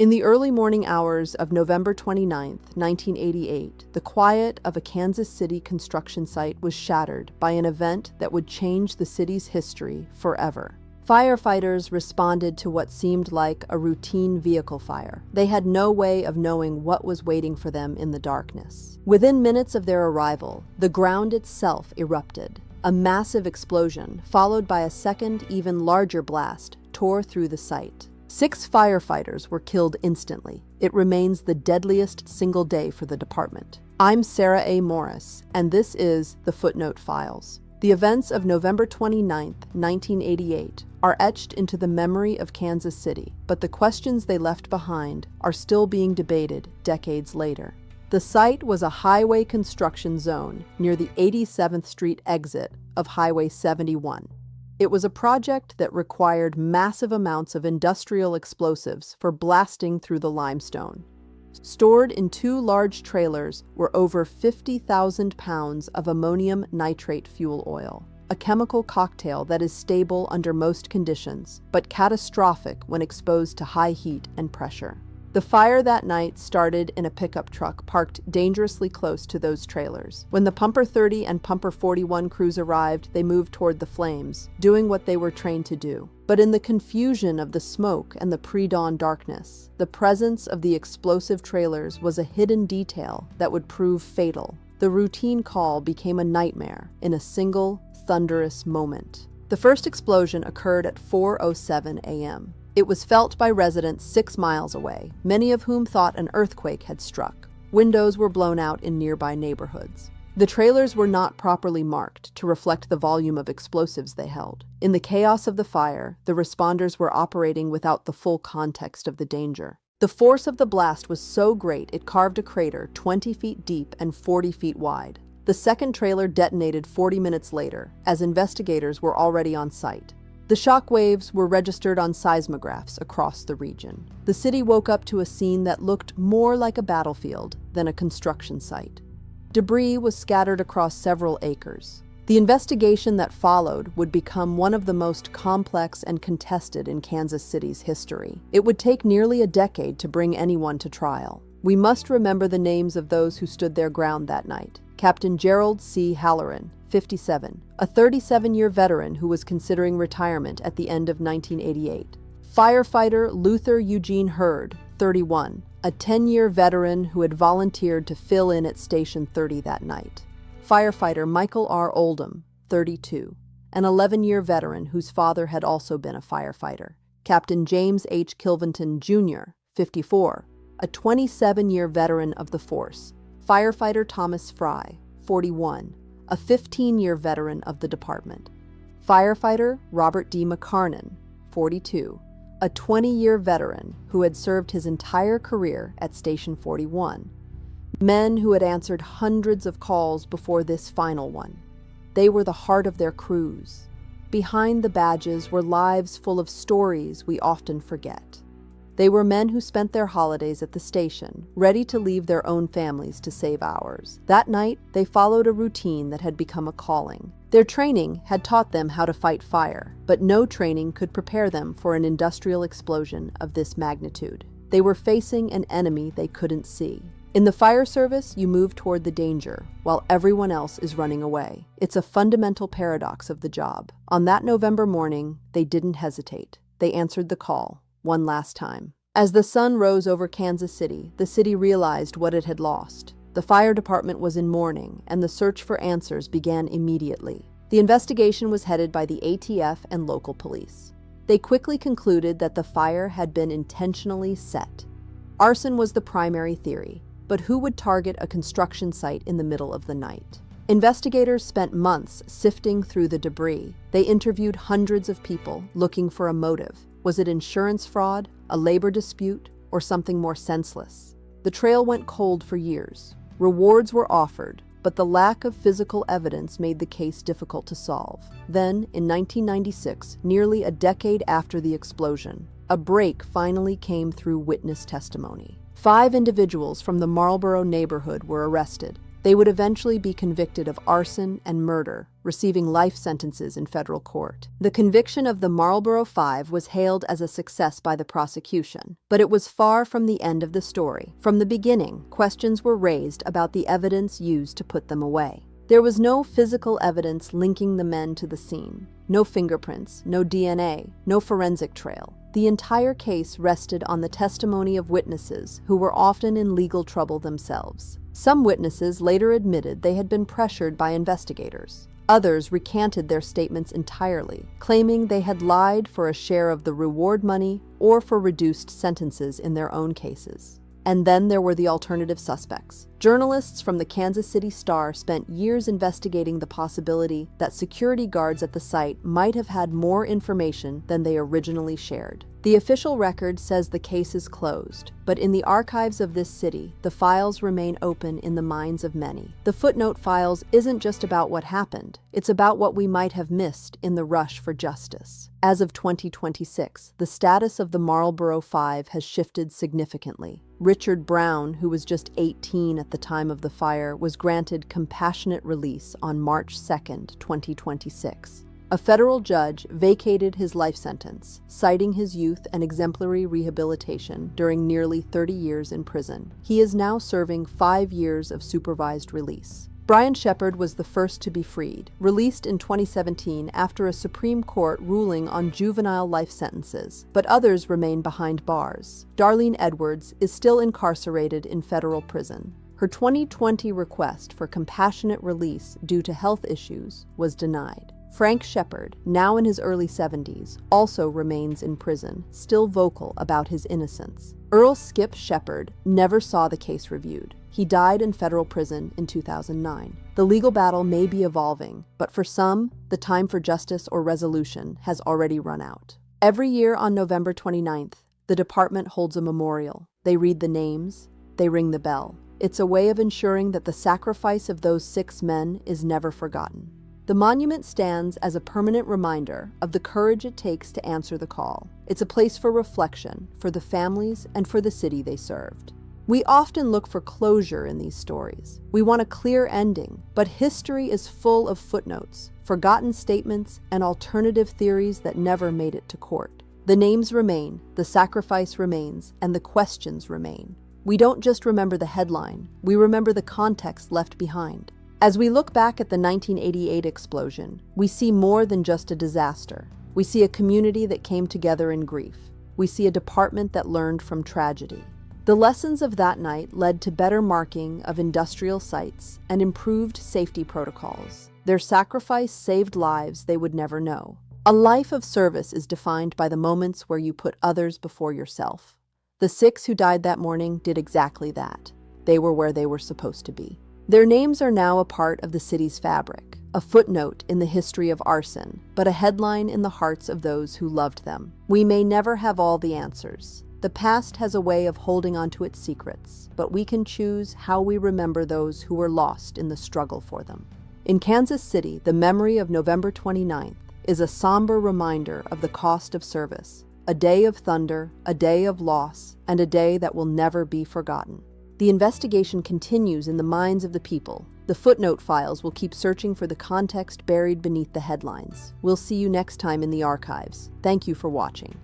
In the early morning hours of November 29, 1988, the quiet of a Kansas City construction site was shattered by an event that would change the city's history forever. Firefighters responded to what seemed like a routine vehicle fire. They had no way of knowing what was waiting for them in the darkness. Within minutes of their arrival, the ground itself erupted. A massive explosion, followed by a second, even larger blast, tore through the site. 6 firefighters were killed instantly. It remains the deadliest single day for the department. I'm Sarah A. Morris, and this is the Footnote Files. The events of November 29, 1988, are etched into the memory of Kansas City, but the questions they left behind are still being debated decades later. The site was a highway construction zone near the 87th Street exit of Highway 71. It was a project that required massive amounts of industrial explosives for blasting through the limestone. Stored in 2 large trailers were over 50,000 pounds of ammonium nitrate fuel oil, a chemical cocktail that is stable under most conditions, but catastrophic when exposed to high heat and pressure. The fire that night started in a pickup truck parked dangerously close to those trailers. When the Pumper 30 and Pumper 41 crews arrived, they moved toward the flames, doing what they were trained to do. But in the confusion of the smoke and the pre-dawn darkness, the presence of the explosive trailers was a hidden detail that would prove fatal. The routine call became a nightmare in a single, thunderous moment. The first explosion occurred at 4:07 a.m. It was felt by residents 6 miles away, many of whom thought an earthquake had struck. Windows were blown out in nearby neighborhoods. The trailers were not properly marked to reflect the volume of explosives they held. In the chaos of the fire, the responders were operating without the full context of the danger. The force of the blast was so great it carved a crater 20 feet deep and 40 feet wide. The second trailer detonated 40 minutes later, as investigators were already on site. The shock waves were registered on seismographs across the region. The city woke up to a scene that looked more like a battlefield than a construction site. Debris was scattered across several acres. The investigation that followed would become one of the most complex and contested in Kansas City's history. It would take nearly a decade to bring anyone to trial. We must remember the names of those who stood their ground that night. Captain Gerald C. Halloran, 57, a 37-year veteran who was considering retirement at the end of 1988. Firefighter Luther Eugene Hurd, 31, a 10-year veteran who had volunteered to fill in at Station 30 that night. Firefighter Michael R. Oldham, 32, an 11-year veteran whose father had also been a firefighter. Captain James H. Kilvinton, Jr., 54, a 27-year veteran of the force. Firefighter Thomas Fry, 41, a 15-year veteran of the department. Firefighter Robert D. McCarnan, 42, a 20-year veteran who had served his entire career at Station 41. Men who had answered hundreds of calls before this final one. They were the heart of their crews. Behind the badges were lives full of stories we often forget. They were men who spent their holidays at the station, ready to leave their own families to save ours. That night, they followed a routine that had become a calling. Their training had taught them how to fight fire, but no training could prepare them for an industrial explosion of this magnitude. They were facing an enemy they couldn't see. In the fire service, you move toward the danger, while everyone else is running away. It's a fundamental paradox of the job. On that November morning, they didn't hesitate. They answered the call. One last time. As the sun rose over Kansas City, the city realized what it had lost. The fire department was in mourning, and the search for answers began immediately. The investigation was headed by the ATF and local police. They quickly concluded that the fire had been intentionally set. Arson was the primary theory, but who would target a construction site in the middle of the night? Investigators spent months sifting through the debris. They interviewed hundreds of people, looking for a motive. Was it insurance fraud, a labor dispute, or something more senseless? The trail went cold for years. Rewards were offered, but the lack of physical evidence made the case difficult to solve. Then, in 1996, nearly a decade after the explosion, a break finally came through witness testimony. 5 individuals from the Marlboro neighborhood were arrested. They would eventually be convicted of arson and murder, receiving life sentences in federal court. The conviction of the Marlboro Five was hailed as a success by the prosecution, but it was far from the end of the story. From the beginning, questions were raised about the evidence used to put them away. There was no physical evidence linking the men to the scene. No fingerprints, no DNA, no forensic trail. The entire case rested on the testimony of witnesses who were often in legal trouble themselves. Some witnesses later admitted they had been pressured by investigators. Others recanted their statements entirely, claiming they had lied for a share of the reward money or for reduced sentences in their own cases. And then there were the alternative suspects. Journalists from the Kansas City Star spent years investigating the possibility that security guards at the site might have had more information than they originally shared. The official record says the case is closed, but in the archives of this city, the files remain open in the minds of many. The footnote files isn't just about what happened, it's about what we might have missed in the rush for justice. As of 2026, the status of the Marlboro Five has shifted significantly. Richard Brown, who was just 18 at the time of the fire, was granted compassionate release on March 2, 2026. A federal judge vacated his life sentence, citing his youth and exemplary rehabilitation during nearly 30 years in prison. He is now serving 5 years of supervised release. Brian Shepard was the first to be freed, released in 2017 after a Supreme Court ruling on juvenile life sentences, but others remain behind bars. Darlene Edwards is still incarcerated in federal prison. Her 2020 request for compassionate release due to health issues was denied. Frank Shepard, now in his early 70s, also remains in prison, still vocal about his innocence. Earl Skip Shepard never saw the case reviewed. He died in federal prison in 2009. The legal battle may be evolving, but for some, the time for justice or resolution has already run out. Every year on November 29th, the department holds a memorial. They read the names, they ring the bell. It's a way of ensuring that the sacrifice of those 6 men is never forgotten. The monument stands as a permanent reminder of the courage it takes to answer the call. It's a place for reflection, for the families, and for the city they served. We often look for closure in these stories. We want a clear ending, but history is full of footnotes, forgotten statements, and alternative theories that never made it to court. The names remain, the sacrifice remains, and the questions remain. We don't just remember the headline, we remember the context left behind. As we look back at the 1988 explosion, we see more than just a disaster. We see a community that came together in grief. We see a department that learned from tragedy. The lessons of that night led to better marking of industrial sites and improved safety protocols. Their sacrifice saved lives they would never know. A life of service is defined by the moments where you put others before yourself. The 6 who died that morning did exactly that. They were where they were supposed to be. Their names are now a part of the city's fabric, a footnote in the history of arson, but a headline in the hearts of those who loved them. We may never have all the answers. The past has a way of holding onto its secrets, but we can choose how we remember those who were lost in the struggle for them. In Kansas City, the memory of November 29th is a somber reminder of the cost of service, a day of thunder, a day of loss, and a day that will never be forgotten. The investigation continues in the minds of the people. The footnote files will keep searching for the context buried beneath the headlines. We'll see you next time in the archives. Thank you for watching.